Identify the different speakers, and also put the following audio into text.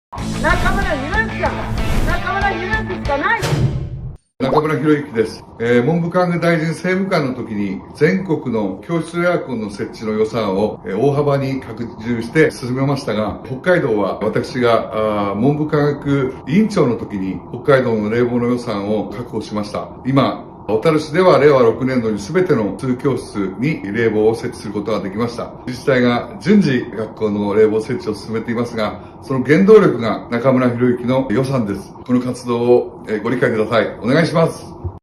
Speaker 1: 中村裕之さん、中村裕之しかない。
Speaker 2: 中村博之です。文部科学大臣政務官の時に全国の教室エアコンの設置の予算を大幅に拡充して進めましたが、北海道は私が文部科学委員長の時に北海道の冷房の予算を確保しました。今、小樽市では令和6年度に全ての通教室に冷房を設置することができました。自治体が順次学校の冷房設置を進めていますが、その原動力が中村博之の予算です。この活動をご理解ください。お願いします。